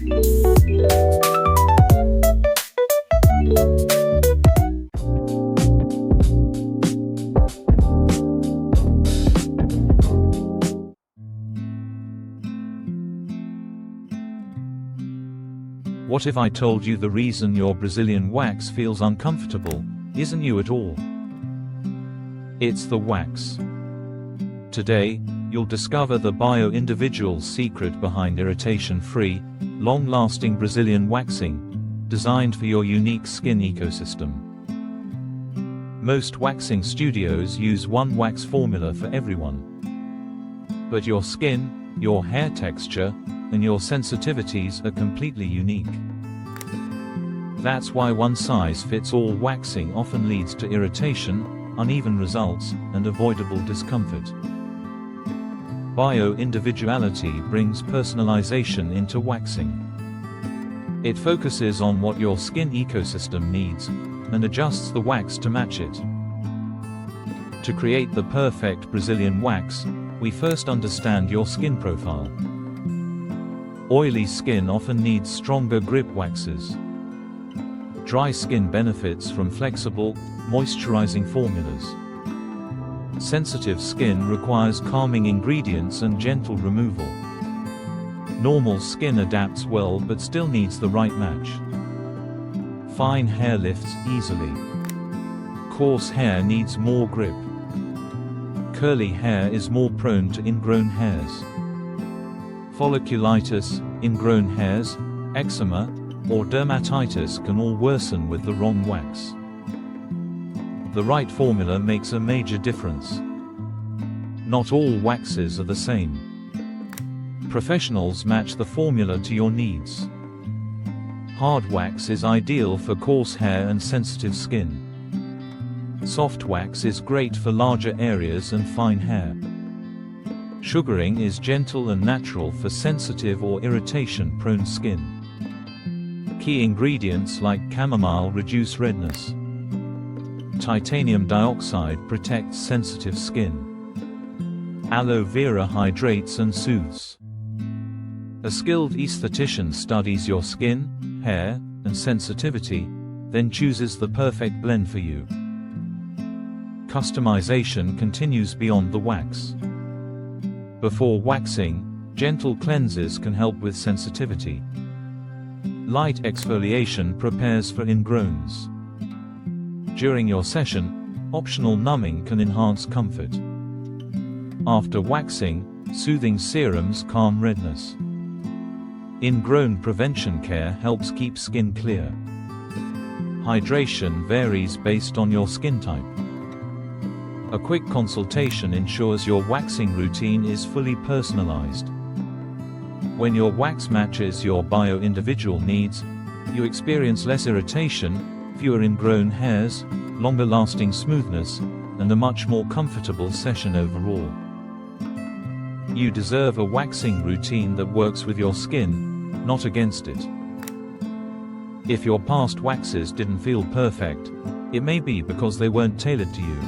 What if I told you the reason your Brazilian wax feels uncomfortable isn't you at all? It's the wax. Today, you'll discover the bio-individual secret behind irritation-free, long-lasting Brazilian waxing, designed for your unique skin ecosystem. Most waxing studios use one wax formula for everyone. But your skin, your hair texture, and your sensitivities are completely unique. That's why one-size-fits-all waxing often leads to irritation, uneven results, and avoidable discomfort. Bio-individuality brings personalization into waxing. It focuses on what your skin ecosystem needs, and adjusts the wax to match it. To create the perfect Brazilian wax, we first understand your skin profile. Oily skin often needs stronger grip waxes. Dry skin benefits from flexible, moisturizing formulas. Sensitive skin requires calming ingredients and gentle removal. Normal skin adapts well but still needs the right match. Fine hair lifts easily. Coarse hair needs more grip. Curly hair is more prone to ingrown hairs. Folliculitis, ingrown hairs, eczema, or dermatitis can all worsen with the wrong wax. The right formula makes a major difference. Not all waxes are the same. Professionals match the formula to your needs. Hard wax is ideal for coarse hair and sensitive skin. Soft wax is great for larger areas and fine hair. Sugaring is gentle and natural for sensitive or irritation-prone skin. Key ingredients like chamomile reduce redness. Titanium dioxide protects sensitive skin. Aloe vera hydrates and soothes. A skilled esthetician studies your skin, hair, and sensitivity, then chooses the perfect blend for you. Customization continues beyond the wax. Before waxing, gentle cleanses can help with sensitivity. Light exfoliation prepares for ingrowns. During your session, optional numbing can enhance comfort. After waxing, soothing serums calm redness. Ingrown prevention care helps keep skin clear. Hydration varies based on your skin type. A quick consultation ensures your waxing routine is fully personalized. When your wax matches your bio-individual needs, you experience less irritation, fewer ingrown hairs, longer-lasting smoothness, and a much more comfortable session overall. You deserve a waxing routine that works with your skin, not against it. If your past waxes didn't feel perfect, it may be because they weren't tailored to you.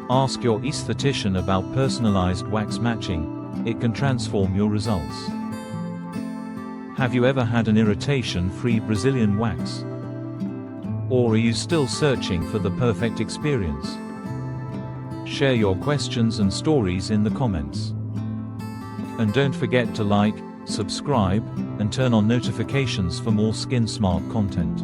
Ask your esthetician about personalized wax matching. It can transform your results. Have you ever had an irritation-free Brazilian wax? Or are you still searching for the perfect experience? Share your questions and stories in the comments. And don't forget to like, subscribe, and turn on notifications for more skin smart content.